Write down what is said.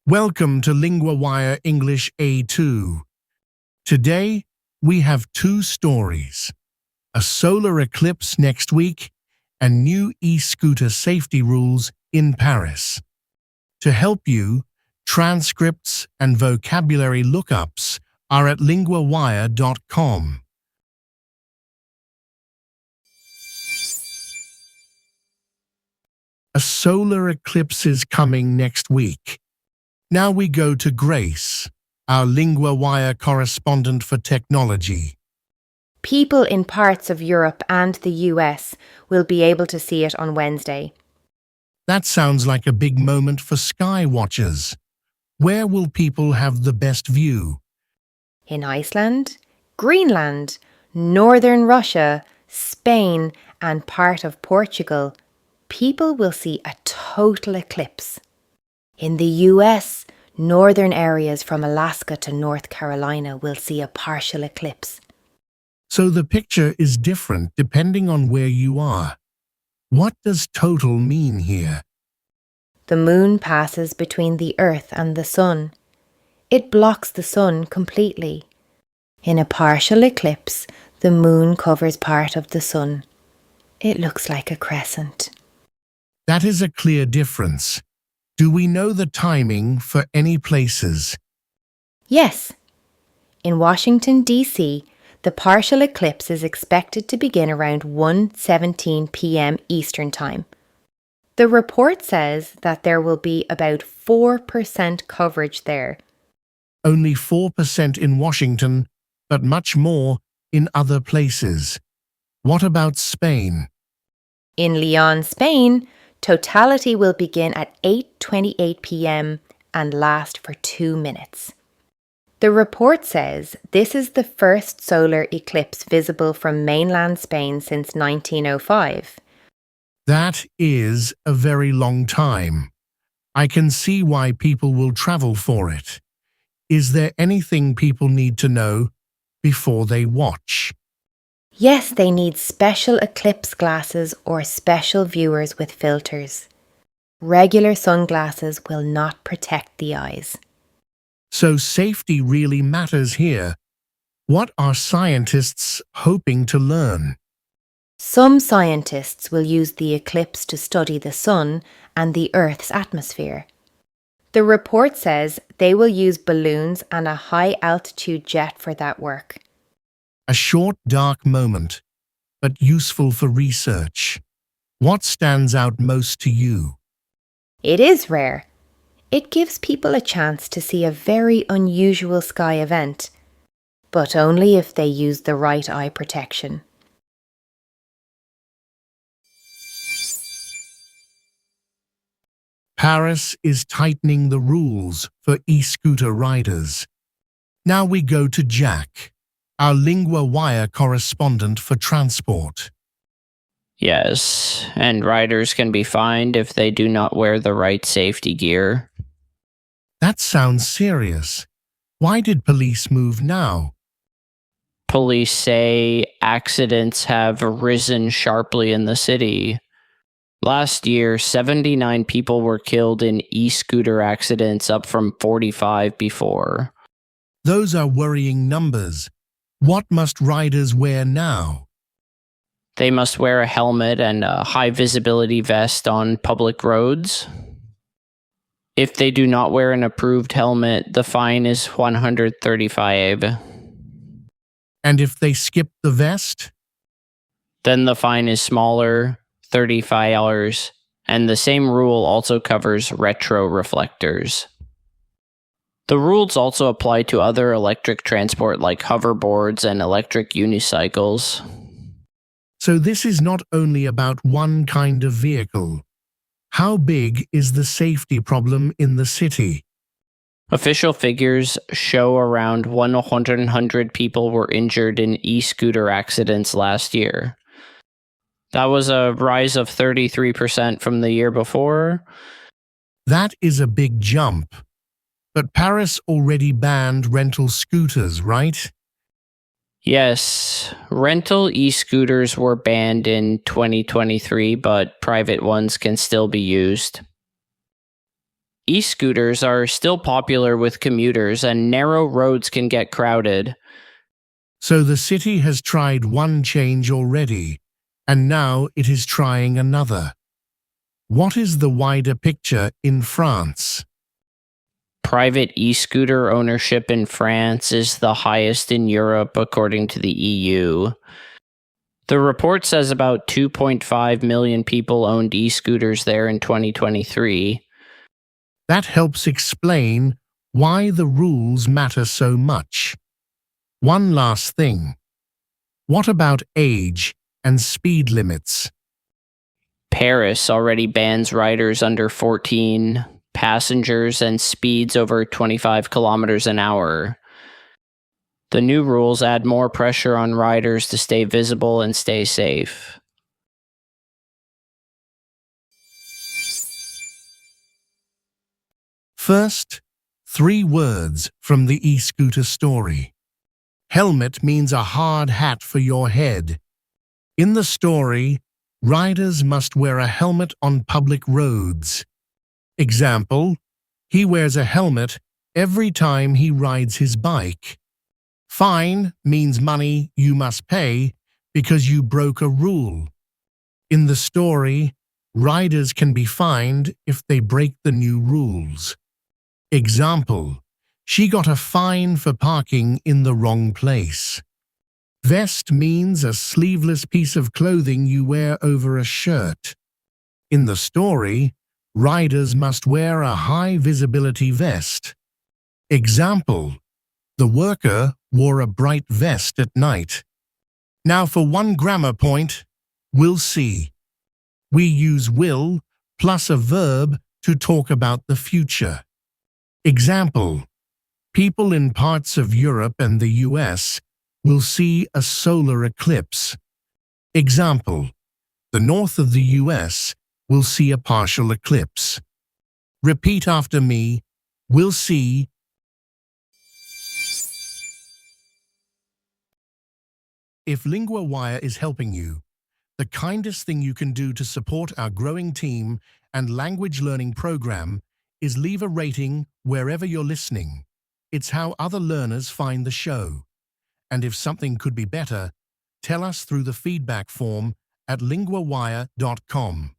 Welcome to LinguaWire English A2. Today, we have two stories: a solar eclipse next week and new e-scooter safety rules in Paris. To help you, transcripts and vocabulary lookups are at LinguaWire.com. A solar eclipse is coming next week. Now we go to Grace, our LinguaWire correspondent for technology. People in parts of Europe and the US will be able to see it on Wednesday. That sounds like a big moment for sky watchers. Where will people have the best view? In Iceland, Greenland, northern Russia, Spain, and part of Portugal, people will see a total eclipse. In the US, northern areas from Alaska to North Carolina will see a partial eclipse. So the picture is different depending on where you are. What does total mean here? The moon passes between the Earth and the Sun. It blocks the Sun completely. In a partial eclipse, the moon covers part of the Sun. It looks like a crescent. That is a clear difference. Do we know the timing for any places? Yes. In Washington, D.C., the partial eclipse is expected to begin around 1:17 p.m. Eastern Time. The report says that there will be about 4% coverage there. Only 4% in Washington, but much more in other places. What about Spain? In Lyon, Spain, totality will begin at 8:28 p.m. and last for 2 minutes. The report says this is the first solar eclipse visible from mainland Spain since 1905. That is a very long time. I can see why people will travel for it. Is there anything people need to know before they watch? Yes, they need special eclipse glasses or special viewers with filters. Regular sunglasses will not protect the eyes. So safety really matters here. What are scientists hoping to learn? Some scientists will use the eclipse to study the Sun and the Earth's atmosphere. The report says they will use balloons and a high-altitude jet for that work. A short, dark moment, but useful for research. What stands out most to you? It is rare. It gives people a chance to see a very unusual sky event, but only if they use the right eye protection. Paris is tightening the rules for e-scooter riders. Now we go to Jack, our LinguaWire correspondent for transport. Yes, and riders can be fined if they do not wear the right safety gear. That sounds serious. Why did police move now? Police say accidents have risen sharply in the city. Last year, 79 people were killed in e-scooter accidents, up from 45 before. Those are worrying numbers. What must riders wear now? They must wear a helmet and a high-visibility vest on public roads. If they do not wear an approved helmet, the fine is $135. And if they skip the vest? Then the fine is smaller, $35, and the same rule also covers retro reflectors. The rules also apply to other electric transport like hoverboards and electric unicycles. So this is not only about one kind of vehicle. How big is the safety problem in the city? Official figures show around 100 people were injured in e-scooter accidents last year. That was a rise of 33% from the year before. That is a big jump. But Paris already banned rental scooters, right? Yes, rental e-scooters were banned in 2023, but private ones can still be used. E-scooters are still popular with commuters, and narrow roads can get crowded. So the city has tried one change already, and now it is trying another. What is the wider picture in France? Private e-scooter ownership in France is the highest in Europe, according to the EU. The report says about 2.5 million people owned e-scooters there in 2023. That helps explain why the rules matter so much. One last thing. What about age and speed limits? Paris already bans riders under 14, passengers, and speeds over 25 kilometers an hour. The new rules add more pressure on riders to stay visible and stay safe. First, 3 words from the e-scooter story. Helmet means a hard hat for your head. In the story, riders must wear a helmet on public roads. Example, he wears a helmet every time he rides his bike. Fine means money you must pay because you broke a rule. In the story, riders can be fined if they break the new rules. Example, she got a fine for parking in the wrong place. Vest means a sleeveless piece of clothing you wear over a shirt. In the story, riders must wear a high-visibility vest. Example, the worker wore a bright vest at night. Now for one grammar point, we'll see. We use will plus a verb to talk about the future. Example, people in parts of Europe and the US will see a solar eclipse. Example, the north of the US will see a partial eclipse. Repeat after me, we'll see. If LinguaWire is helping you, the kindest thing you can do to support our growing team and language learning program is leave a rating wherever you're listening. It's how other learners find the show. And if something could be better, tell us through the feedback form at linguawire.com.